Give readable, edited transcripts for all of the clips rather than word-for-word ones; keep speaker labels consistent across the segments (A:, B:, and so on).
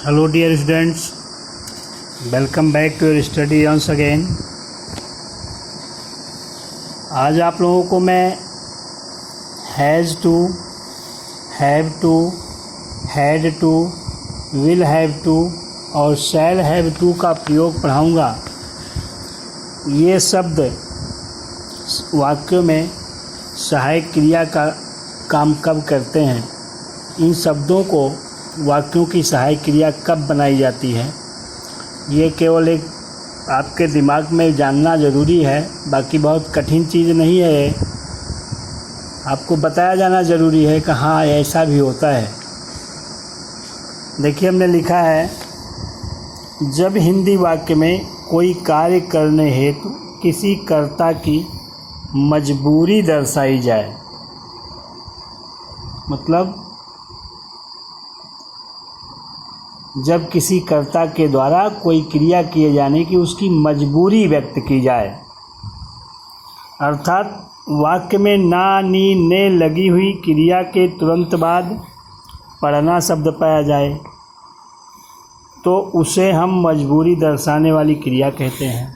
A: Hello dear students, welcome back to your study once again। आज आप लोगों को मैं has to, have to, had to, will have to और shall have to का प्रयोग पढ़ाऊँगा। ये शब्द वाक्यों में सहायक क्रिया का काम कब करते हैं, इन शब्दों को वाक्यों की सहायक क्रिया कब बनाई जाती है, ये केवल एक आपके दिमाग में जानना ज़रूरी है। बाकी बहुत कठिन चीज़ नहीं है, आपको बताया जाना ज़रूरी है कि हाँ ऐसा भी होता है। देखिए हमने लिखा है, जब हिंदी वाक्य में कोई कार्य करने हेतु किसी कर्ता की मजबूरी दर्शाई जाए, मतलब जब किसी कर्ता के द्वारा कोई क्रिया किए जाने की उसकी मजबूरी व्यक्त की जाए, अर्थात वाक्य में ना, नी, ने लगी हुई क्रिया के तुरंत बाद पढ़ना शब्द पाया जाए तो उसे हम मजबूरी दर्शाने वाली क्रिया कहते हैं।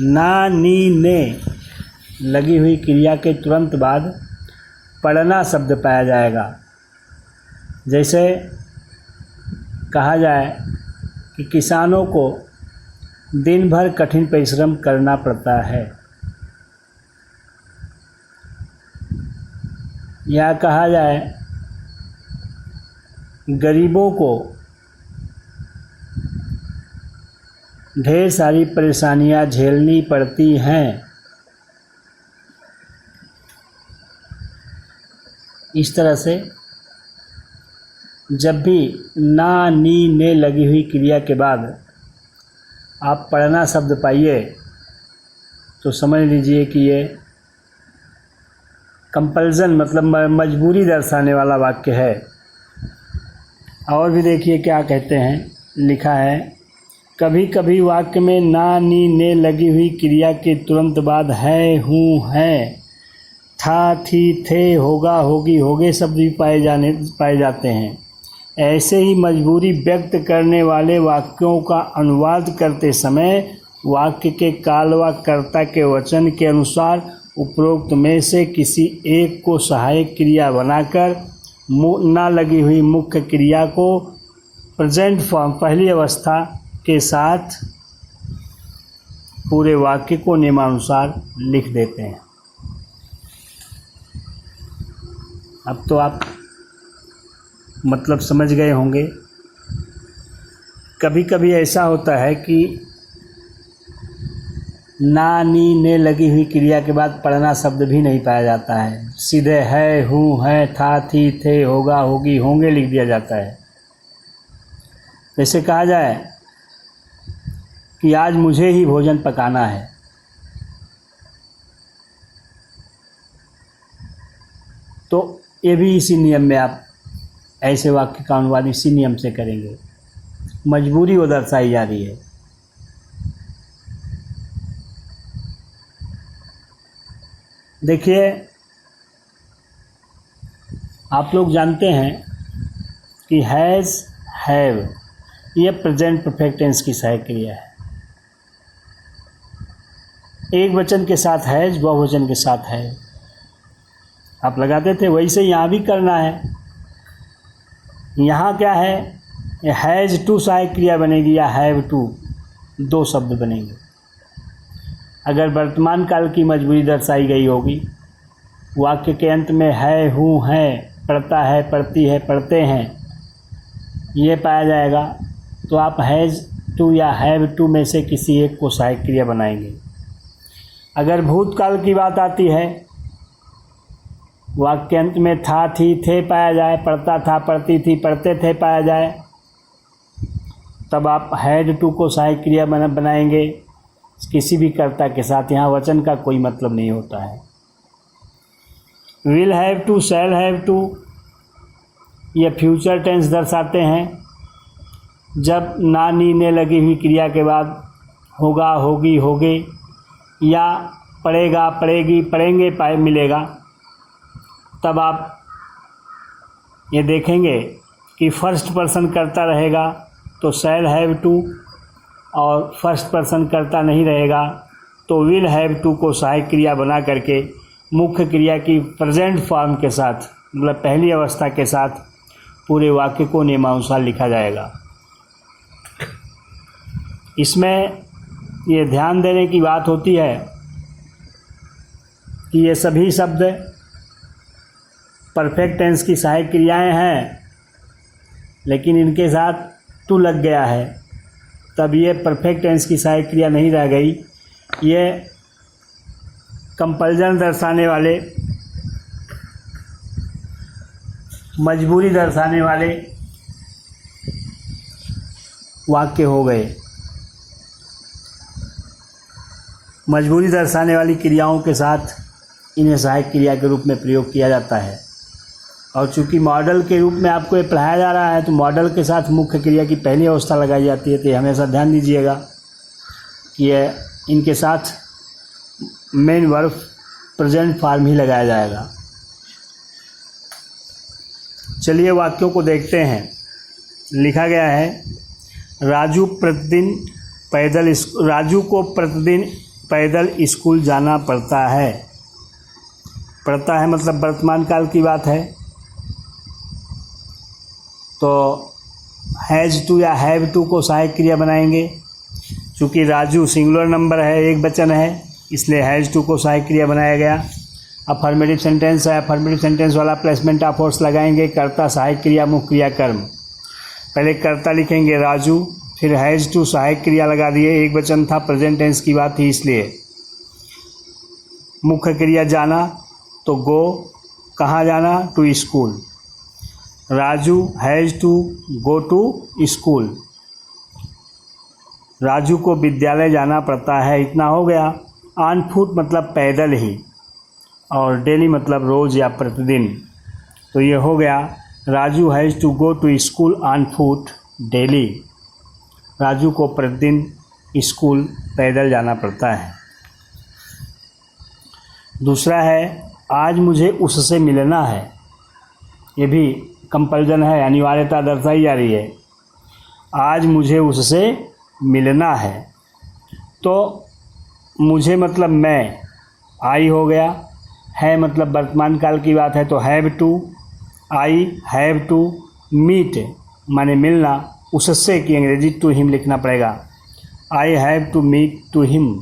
A: ना, नी, ने लगी हुई क्रिया के तुरंत बाद पढ़ना शब्द पाया जाएगा। जैसे कहा जाए कि किसानों को दिन भर कठिन परिश्रम करना पड़ता है, या कहा जाए गरीबों को ढेर सारी परेशानियां झेलनी पड़ती हैं। इस तरह से जब भी ना, नी, ने लगी हुई क्रिया के बाद आप पढ़ना शब्द पाइए तो समझ लीजिए कि ये कंपल्सन मतलब मजबूरी दर्शाने वाला वाक्य है। और भी देखिए क्या कहते हैं, लिखा है, कभी कभी वाक्य में ना, नी, ने लगी हुई क्रिया के तुरंत बाद है, हूँ, है, था, थी, थे, होगा, होगी, होगे शब्द भी पाए जाते हैं। ऐसे ही मजबूरी व्यक्त करने वाले वाक्यों का अनुवाद करते समय वाक्य के काल व कर्ता के वचन के अनुसार उपरोक्त में से किसी एक को सहायक क्रिया बनाकर ना लगी हुई मुख्य क्रिया को प्रेजेंट फॉर्म पहली अवस्था के साथ पूरे वाक्य को नियमानुसार लिख देते हैं। अब तो आप मतलब समझ गए होंगे। कभी कभी ऐसा होता है कि ना, नी, ने लगी हुई क्रिया के बाद पढ़ना शब्द भी नहीं पाया जाता है, सीधे है, हूँ, है, था, थी, थे, होगा, होगी, होंगे लिख दिया जाता है। जैसे कहा जाए कि आज मुझे ही भोजन पकाना है, तो ये भी इसी नियम में आप ऐसे वाक्य का अनुवाद इसी नियम से करेंगे। मजबूरी वो दर्शाई जा रही है। देखिए आप लोग जानते हैं कि हैज़, हैव ये प्रेजेंट परफेक्ट टेंस की सहायक क्रिया है। एक वचन के साथ हैज़, बहुवचन के साथ है, आप लगाते थे, वैसे यहाँ भी करना है। यहाँ क्या है, हैज़ टू सहायक क्रिया बनेगी या हैव टू, दो शब्द बनेंगे। अगर वर्तमान काल की मजबूरी दर्शाई गई होगी, वाक्य के अंत में है, हूँ, है, पढ़ता है, पढ़ती है, पढ़ते हैं ये पाया जाएगा, तो आप हैज़ टू या हैव टू में से किसी एक को सहायक क्रिया बनाएंगे। अगर भूतकाल की बात आती है, वाक्य अंत में था, थी, थे पाया जाए, पढ़ता था, पढ़ती थी, पढ़ते थे पाया जाए, तब आप हैड टू को सहायक क्रिया बनाएंगे किसी भी कर्ता के साथ। यहाँ वचन का कोई मतलब नहीं होता है। Will have to, shall have to ये फ्यूचर टेंस दर्शाते हैं। जब ना, नी, ने लगी हुई क्रिया के बाद होगा, होगी, होगे या पढ़ेगा, पढ़ेगी, पढ़ेंगे मिलेगा, तब आप ये देखेंगे कि फर्स्ट पर्सन करता रहेगा तो शैल हैव टू, और फर्स्ट पर्सन करता नहीं रहेगा तो विल हैव टू को सहायक क्रिया बना करके मुख्य क्रिया की प्रेजेंट फॉर्म के साथ, मतलब पहली अवस्था के साथ पूरे वाक्य को नियमानुसार लिखा जाएगा। इसमें ये ध्यान देने की बात होती है कि ये सभी शब्द परफेक्ट टेंस की सहायक क्रियाएं हैं, लेकिन इनके साथ टू लग गया है, तब ये परफेक्ट टेंस की सहायक क्रिया नहीं रह गई। ये कंपल्जन दर्शाने वाले, मजबूरी दर्शाने वाले वाक्य हो गए। मजबूरी दर्शाने वाली क्रियाओं के साथ इन्हें सहायक क्रिया के रूप में प्रयोग किया जाता है। और चूंकि मॉडल के रूप में आपको ये पढ़ाया जा रहा है तो मॉडल के साथ मुख्य क्रिया की पहली अवस्था लगाई जाती है। तो ये हमेशा ध्यान दीजिएगा कि ये इनके साथ मेन वर्ब प्रेजेंट फॉर्म ही लगाया जाएगा। चलिए वाक्यों को देखते हैं। लिखा गया है राजू को प्रतिदिन पैदल स्कूल जाना पड़ता है। पड़ता है मतलब वर्तमान काल की बात है, तो हैज़ टू या हैव टू को सहायक क्रिया बनाएंगे। चूँकि राजू सिंगुलर नंबर है, एक वचन है, इसलिए हैज़ टू को सहायक क्रिया बनाया गया। अफर्मेटिव सेंटेंस है, अफर्मेटिव सेंटेंस वाला प्लेसमेंट ऑफ फोर्स लगाएंगे। कर्ता सहायक क्रिया मुख्य क्रिया कर्म। पहले कर्ता लिखेंगे राजू, फिर हैज़ टू सहायक क्रिया लगा दिए, एक वचन था, प्रेजेंट टेंस की बात थी इसलिए। मुख्य क्रिया जाना तो गो, कहाँ जाना, to school. Raju has to go to school. Raju को विद्यालय जाना पड़ता है, इतना हो गया। ऑन फुट मतलब पैदल ही, और डेली मतलब रोज़ या प्रतिदिन। तो ये हो गया Raju has to go to school on foot daily. Raju को प्रतिदिन स्कूल पैदल जाना पड़ता है। दूसरा है आज मुझे उससे मिलना है। ये भी कंपल्जन है, अनिवार्यता दर्शाई जा रही है। आज मुझे उससे मिलना है, तो मुझे मतलब मैं, आई हो गया, है मतलब वर्तमान काल की बात है तो have to, I have to meet माने मिलना, उससे की अंग्रेजी टू हिम लिखना पड़ेगा। I have to meet to him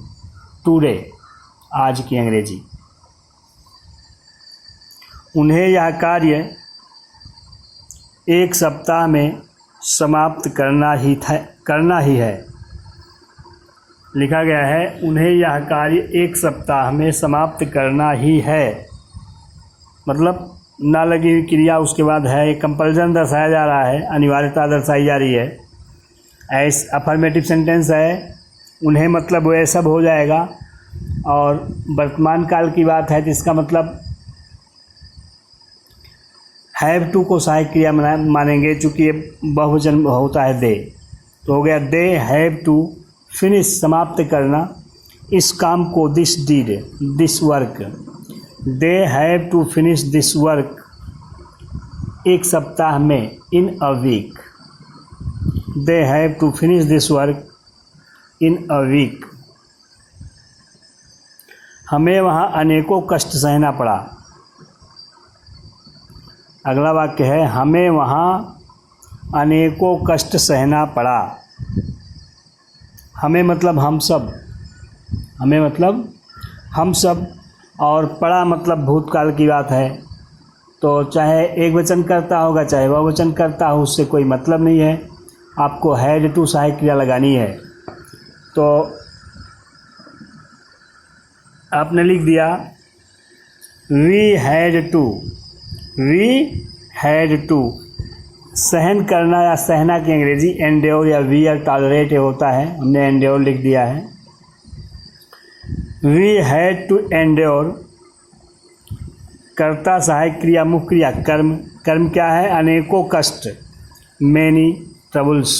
A: today, आज की अंग्रेजी। उन्हें यह कार्य एक सप्ताह में समाप्त करना ही है। लिखा गया है उन्हें यह कार्य एक सप्ताह में समाप्त करना ही है, मतलब ना लगी हुई क्रिया उसके बाद है, कंपल्जन दर्शाया जा रहा है, अनिवार्यता दर्शाई जा रही है। ऐस अफर्मेटिव सेंटेंस है, उन्हें मतलब वह सब हो जाएगा, और वर्तमान काल की बात है जिसका मतलब हैव टू को सहायक क्रिया मानेंगे, चूँकि ये बहुवचन होता है दे। तो हो गया दे हैव टू फिनिश समाप्त करना इस काम को, this deed this work. They have to finish this work एक सप्ताह में, in a week. They have to finish this work in a week. हमें वहाँ अनेकों कष्ट सहना पड़ा। अगला वाक्य है हमें वहाँ अनेकों कष्ट सहना पड़ा। हमें मतलब हम सब, हमें मतलब हम सब, और पड़ा मतलब भूतकाल की बात है, तो चाहे एक वचन करता होगा चाहे वह वचन करता हो, उससे कोई मतलब नहीं है। आपको हैड टू सहायक क्रिया लगानी है। तो आपने लिख दिया वी हैड टू। सहन करना या सहना की अंग्रेजी एंड्योर या वियर टॉलरेट होता है, हमने एंड्योर लिख दिया है। वी हैड टू एंड्योर, कर्ता सहायक क्रिया मुख्य क्रिया कर्म। कर्म क्या है, अनेकों कष्ट, मैनी ट्रबल्स।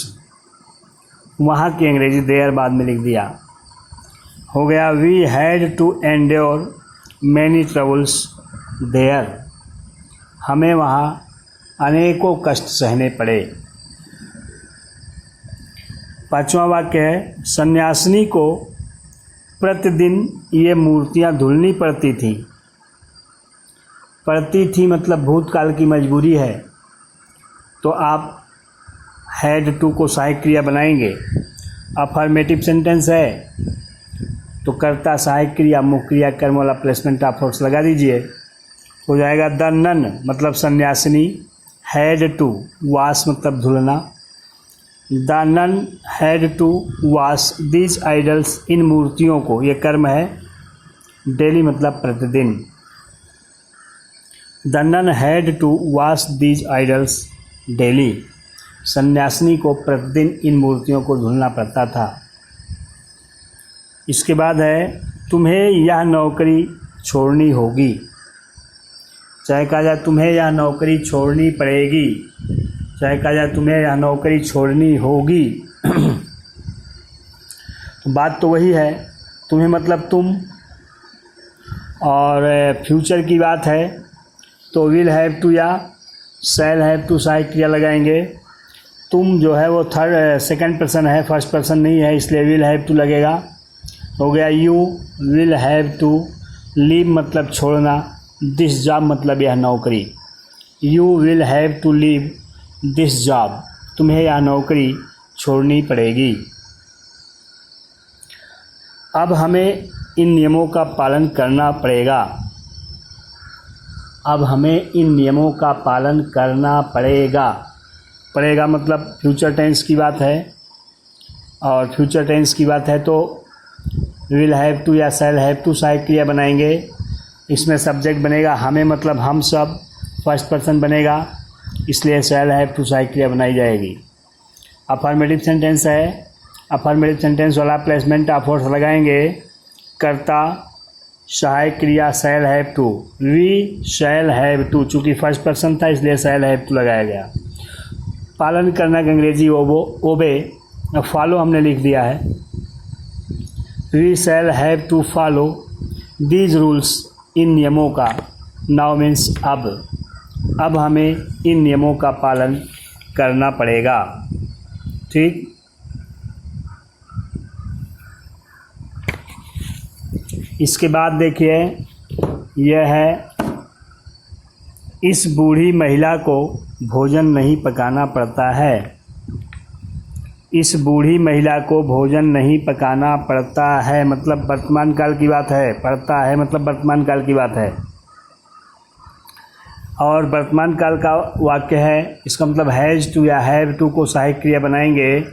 A: वहाँ की अंग्रेजी देयर बाद में लिख दिया। हो गया we had to endure many troubles there. हमें वहाँ अनेकों कष्ट सहने पड़े। 5वां वाक्य है, सन्यासिनी को प्रतिदिन ये मूर्तियाँ धुलनी पड़ती थी मतलब भूतकाल की मजबूरी है। तो आप हैड टू को सहायक क्रिया बनाएंगे। अफर्मेटिव सेंटेंस है तो कर्ता सहायक क्रिया मुख्य क्रिया कर्म वाला प्लेसमेंट ऑफ फोर्स लगा दीजिए। हो जाएगा द नन मतलब सन्यासिनी, हैड टू वाश मतलब धुलना, the nun had to wash these idols इन मूर्तियों को, ये कर्म है, डेली मतलब प्रतिदिन। The nun had to wash these idols daily, सन्यासिनी को प्रतिदिन इन मूर्तियों को धुलना पड़ता था। इसके बाद है, तुम्हें यह नौकरी छोड़नी होगी, चाहे कहा जाए तुम्हें यह नौकरी छोड़नी पड़ेगी, चाहे कहा जाए तुम्हें यह नौकरी छोड़नी होगी। तो बात तो वही है, तुम्हें मतलब तुम, और फ्यूचर की बात है तो विल हैव टू या शैल हैव टू सहायक क्रिया लगाएंगे। तुम जो है वो सेकंड पर्सन है, फर्स्ट पर्सन नहीं है, इसलिए विल हैव टू लगेगा। हो गया you will have to leave मतलब छोड़ना, दिस जॉब मतलब यह नौकरी, you will have to leave this job, तुम्हें यह नौकरी छोड़नी पड़ेगी। अब हमें इन नियमों का पालन करना पड़ेगा, अब हमें इन नियमों का पालन करना पड़ेगा। पड़ेगा मतलब फ्यूचर टेंस की बात है, और फ्यूचर टेंस की बात है तो विल हैव टू या शैल हैव टू सहायक क्रिया बनाएंगे। इसमें सब्जेक्ट बनेगा हमें मतलब हम सब, फर्स्ट पर्सन बनेगा, इसलिए शैल हैव टू सहायक क्रिया बनाई जाएगी। अफर्मेटिव सेंटेंस है, अफर्मेटिव सेंटेंस वाला प्लेसमेंट ऑफ फोर्स लगाएंगे। कर्ता सहायक क्रिया shall have to, we shall have to, चूँकि फर्स्ट पर्सन था इसलिए शैल हैव टू लगाया गया। पालन करना का अंग्रेजी ओबे, फॉलो हमने लिख दिया है। We shall have to follow these rules, इन नियमों का, नाउ मीन्स अब हमें इन नियमों का पालन करना पड़ेगा। ठीक, इसके बाद देखिए यह है, इस बूढ़ी महिला को भोजन नहीं पकाना पड़ता है, इस बूढ़ी महिला को भोजन नहीं पकाना पड़ता है मतलब वर्तमान काल की बात है, पड़ता है मतलब वर्तमान काल की बात है, और वर्तमान काल का वाक्य है, इसका मतलब हैज़ टू या हैव टू को सहायक क्रिया बनाएंगे।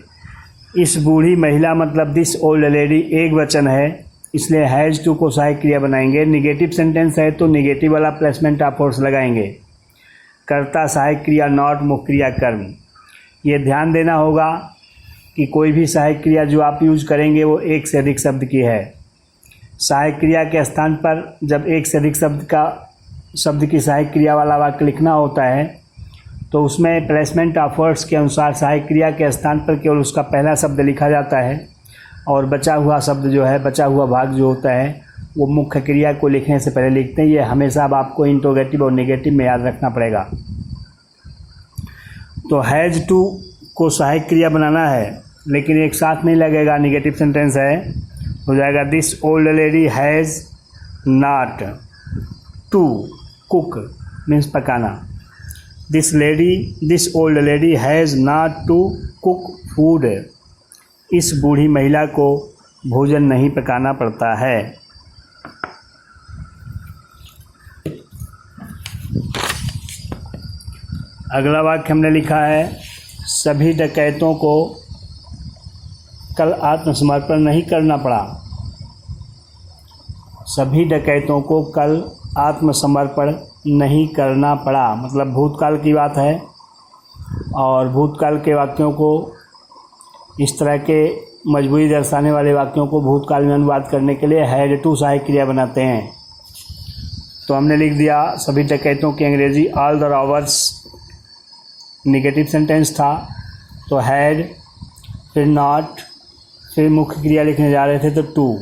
A: इस बूढ़ी महिला मतलब दिस ओल्ड लेडी एक वचन है, इसलिए हैज़ टू को सहायक क्रिया बनाएंगे। निगेटिव सेंटेंस है तो निगेटिव वाला प्लेसमेंट ऑफ फोर्स लगाएंगे। कर्ता सहायक क्रिया नॉट मुख्य क्रिया कर्म। ये ध्यान देना होगा कि कोई भी सहायक क्रिया जो आप यूज करेंगे वो एक से अधिक शब्द की है। सहायक क्रिया के स्थान पर जब एक से अधिक शब्द की सहायक क्रिया वाला वाक्य लिखना होता है तो उसमें प्लेसमेंट ऑफ वर्ड्स के अनुसार सहायक क्रिया के स्थान पर केवल उसका पहला शब्द लिखा जाता है, और बचा हुआ शब्द जो है, बचा हुआ भाग जो होता है वो मुख्य क्रिया को लिखने से पहले लिखते हैं। ये हमेशा अब आपको इंट्रोगेटिव और नेगेटिव में याद रखना पड़ेगा। तो हैज़ टू को सहायक क्रिया बनाना है लेकिन एक साथ नहीं लगेगा, निगेटिव सेंटेंस है, हो जाएगा this old lady has not to cook means पकाना, this old lady has not to cook food, इस बूढ़ी महिला को भोजन नहीं पकाना पड़ता है। अगला वाक्य हमने लिखा है, सभी डकैतों को कल आत्मसमर्पण नहीं करना पड़ा, सभी डकैतों को कल आत्मसमर्पण नहीं करना पड़ा मतलब भूतकाल की बात है, और भूतकाल के वाक्यों को, इस तरह के मजबूरी दर्शाने वाले वाक्यों को भूतकाल में अनुवाद करने के लिए हैड टू सहायक क्रिया बनाते हैं। तो हमने लिख दिया सभी डकैतों की अंग्रेजी all the robbers, negative sentence था तो हैड, फिर नॉट, फिर मुख्य क्रिया लिखने जा रहे थे तो to,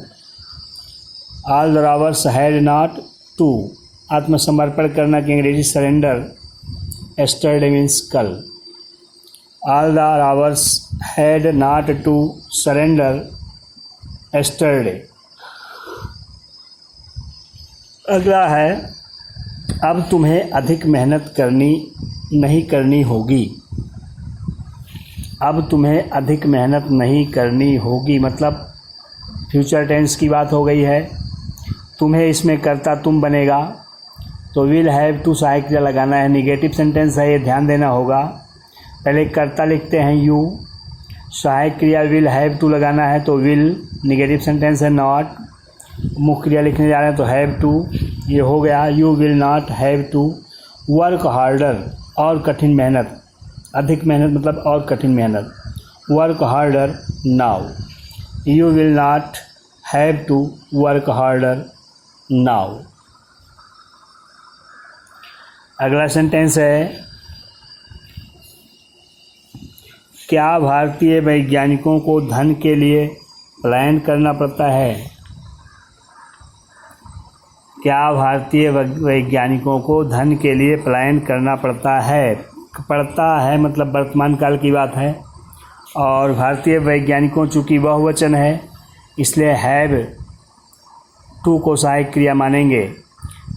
A: all the robbers had not to, आत्मसमर्पण करना की अंग्रेजी सरेंडर, yesterday मीन्स कल। All the robbers had not to surrender yesterday। अगला है अब तुम्हें अधिक मेहनत नहीं करनी होगी। अब तुम्हें अधिक मेहनत नहीं करनी होगी मतलब फ्यूचर टेंस की बात हो गई है। तुम्हें इसमें कर्ता तुम बनेगा तो विल हैव टू सहायक क्रिया लगाना है। निगेटिव सेंटेंस है, ये ध्यान देना होगा। पहले कर्ता लिखते हैं यू, सहायक क्रिया विल हैव टू लगाना है तो विल, निगेटिव सेंटेंस है नॉट, मुख्य क्रिया लिखने जा रहे हैं तो हैव टू, ये हो गया। You will not have to work harder, और कठिन मेहनत, अधिक मेहनत मतलब और कठिन मेहनत, work harder now. You will not have to work harder now. अगला सेंटेंस है क्या भारतीय वैज्ञानिकों को धन के लिए पलायन करना पड़ता है। क्या भारतीय वैज्ञानिकों को धन के लिए पलायन करना पड़ता है मतलब वर्तमान काल की बात है, और भारतीय वैज्ञानिकों चूँकि बहुवचन है इसलिए हैव टू को सहायक क्रिया मानेंगे।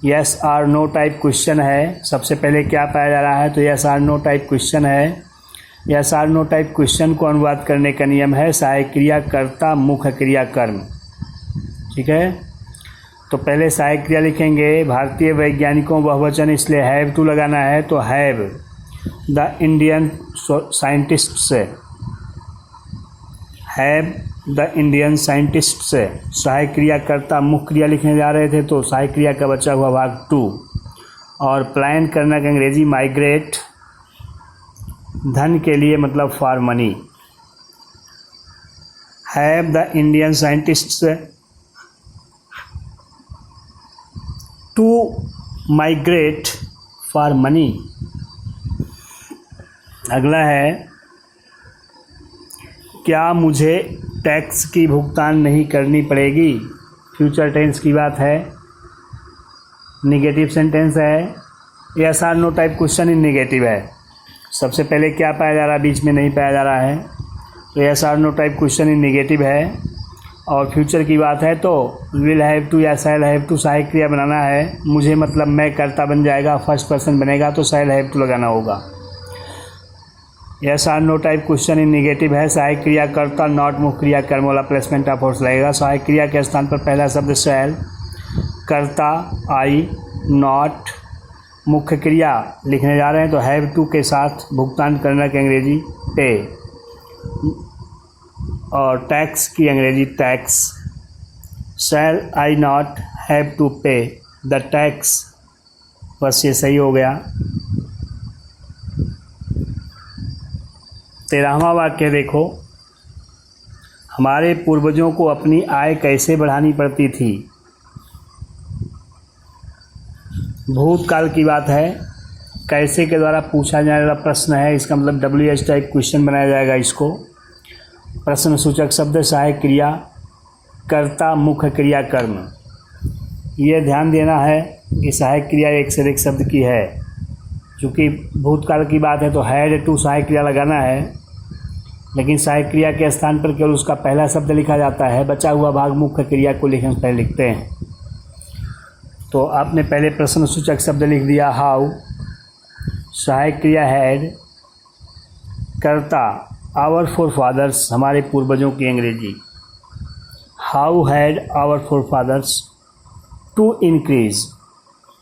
A: Yes or no type question है, सबसे पहले क्या पाया जा रहा है तो yes or no type question है। Yes or no type question को अनुवाद करने का नियम है सहायक क्रिया कर्ता मुख्य क्रिया कर्म। ठीक है, तो पहले सहायक क्रिया लिखेंगे। भारतीय वैज्ञानिकों बहुवचन इसलिए हैव टू लगाना है तो हैव द इंडियन साइंटिस्ट से, हैव द इंडियन साइंटिस्ट से। सहायक क्रिया कर्ता मुख्य क्रिया लिखने जा रहे थे तो सहायक क्रिया का बचा हुआ भाग टू, और पलायन करना का अंग्रेजी माइग्रेट, धन के लिए मतलब for money. Have the Indian scientists to migrate for money. अगला है क्या मुझे टैक्स की भुगतान नहीं करनी पड़ेगी। फ्यूचर टेंस की बात है, निगेटिव सेंटेंस है। Yes or no type question in negative है। सबसे पहले क्या पाया जा रहा है, बीच में नहीं पाया जा रहा है, तो yes or no type question in negative है। और फ्यूचर की बात है तो विल हैव टू या शैल हैव टू सहायक क्रिया बनाना है। मुझे मतलब मैं कर्ता बन जाएगा, फर्स्ट पर्सन बनेगा तो शैल हैव टू लगाना होगा। Yes or no type question in negative है, सहायक क्रिया कर्ता नॉट मुख्य क्रिया कर्म वाला प्लेसमेंट ऑफ फोर्स लगेगा। सहायक क्रिया के स्थान पर पहला शब्द शैल, कर्ता आई, नॉट, मुख्य क्रिया लिखने जा रहे हैं तो हैव टू के साथ भुगतान करना की अंग्रेजी पे, और टैक्स की अंग्रेजी tax. Shall I not have to pay the tax, बस ये सही हो गया। 13वां वाक्य देखो, हमारे पूर्वजों को अपनी आय कैसे बढ़ानी पड़ती थी। भूतकाल की बात है, कैसे के द्वारा पूछा जाने वाला प्रश्न है, इसका मतलब WH टाइप क्वेश्चन बनाया जाएगा इसको। प्रश्न सूचक शब्द, सहायक क्रिया, कर्ता, मुख्य क्रिया, कर्म। ये ध्यान देना है कि सहायक क्रिया एक से अधिक शब्द की है। चूँकि भूतकाल की बात है तो हैड टू सहायक क्रिया लगाना है, लेकिन सहायक क्रिया के स्थान पर केवल उसका पहला शब्द लिखा जाता है, बचा हुआ भाग मुख्य क्रिया को लिखने से पहले लिखते हैं। तो आपने पहले प्रश्न सूचक शब्द लिख दिया हाउ, सहायक क्रिया हैड, कर्ता आवर फोरफादर्स, हमारे पूर्वजों की अंग्रेजी how had our forefathers to increase,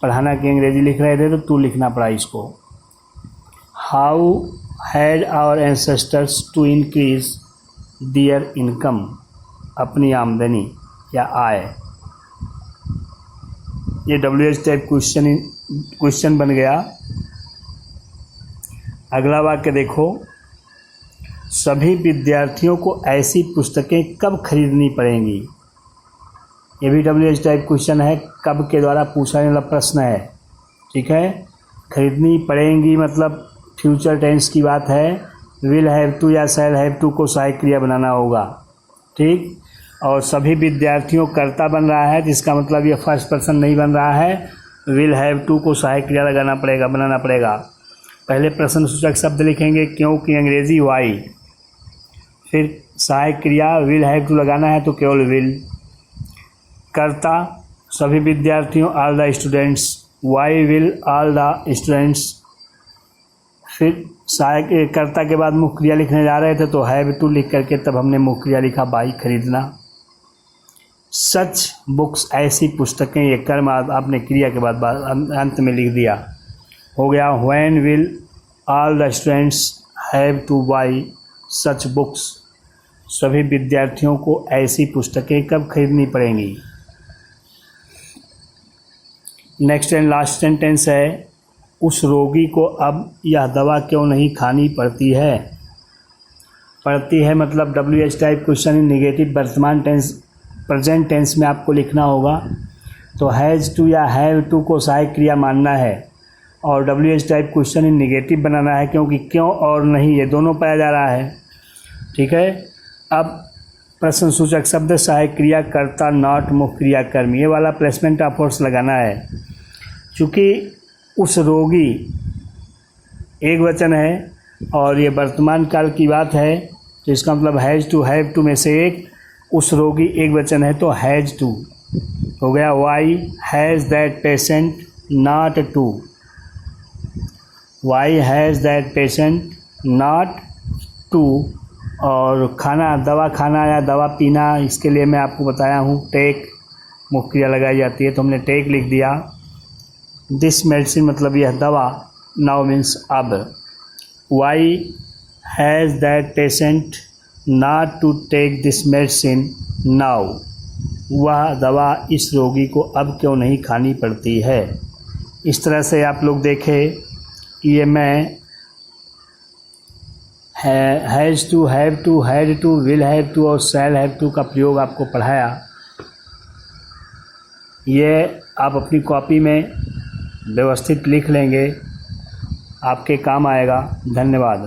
A: पढ़ाना की अंग्रेजी लिख रहे थे तो टू लिखना पड़ा इसको। How had our ancestors to increase their income, अपनी आमदनी या आय। ये WH टाइप क्वेश्चन बन गया। अगला वाक्य देखो, सभी विद्यार्थियों को ऐसी पुस्तकें कब खरीदनी पड़ेंगी। ये भी WH टाइप क्वेश्चन है, कब के द्वारा पूछा जाने वाला प्रश्न है। ठीक है, खरीदनी पड़ेंगी मतलब फ्यूचर टेंस की बात है, विल हैव टू या शैल हैव टू को सहायक क्रिया बनाना होगा। ठीक, और सभी विद्यार्थियों कर्ता बन रहा है, जिसका मतलब ये फर्स्ट पर्सन नहीं बन रहा है, विल हैव टू को सहायक क्रिया लगाना पड़ेगा, बनाना पड़ेगा। पहले प्रश्नसूचक शब्द लिखेंगे क्योंकि अंग्रेजी वाई, फिर सहायक क्रिया विल हैव टू लगाना है तो केवल विल। कर्ता सभी विद्यार्थियों all the students, why will all the students. फिर सहायक कर्ता के बाद मुख्य क्रिया लिखने जा रहे थे तो हैव टू लिख करके तब हमने मुख्य क्रिया लिखा बाई खरीदना। सच बुक्स ऐसी पुस्तकें, ये कर्म आपने क्रिया के बाद अंत में लिख दिया, हो गया। When will all the students have two by such books, सभी विद्यार्थियों को ऐसी पुस्तकें कब खरीदनी पड़ेंगी। नेक्स्ट एंड लास्ट सेंटेंस है उस रोगी को अब यह दवा क्यों नहीं खानी पड़ती है। पड़ती है मतलब WH type question in negative वर्तमान टेंस प्रेजेंट टेंस में आपको लिखना होगा। तो हैज़ टू या हैव टू को सहायक क्रिया मानना है और WH type question in negative बनाना है, क्योंकि क्यों और नहीं ये दोनों पाया जा रहा है। ठीक है। अब प्रश्नसूचक शब्द सहायक क्रिया कर्ता नॉट मुख्य क्रिया कर्म, ये वाला प्लेसमेंट ऑफ फोर्स लगाना है। चूँकि उस रोगी एक वचन है और ये वर्तमान काल की बात है, तो इसका मतलब हैज़ टू हैव टू में से एक, उस रोगी एक वचन है तो हैज़ टू हो गया। Why has that patient not to, why has that patient not to. और खाना, दवा खाना या दवा पीना, इसके लिए मैं आपको बताया हूँ टेक मुख्य क्रिया लगाई जाती है, तो हमने टेक लिख दिया। दिस मेडिसिन मतलब यह दवा, नाउ मीन्स अब। Why has that patient not to take this medicine now, वह दवा इस रोगी को अब क्यों नहीं खानी पड़ती है। इस तरह से आप लोग देखें कि ये मैं has to, have to, had to, will have to और शैल हैव टू का प्रयोग आपको पढ़ाया। ये आप अपनी कॉपी में व्यवस्थित लिख लेंगे, आपके काम आएगा। धन्यवाद।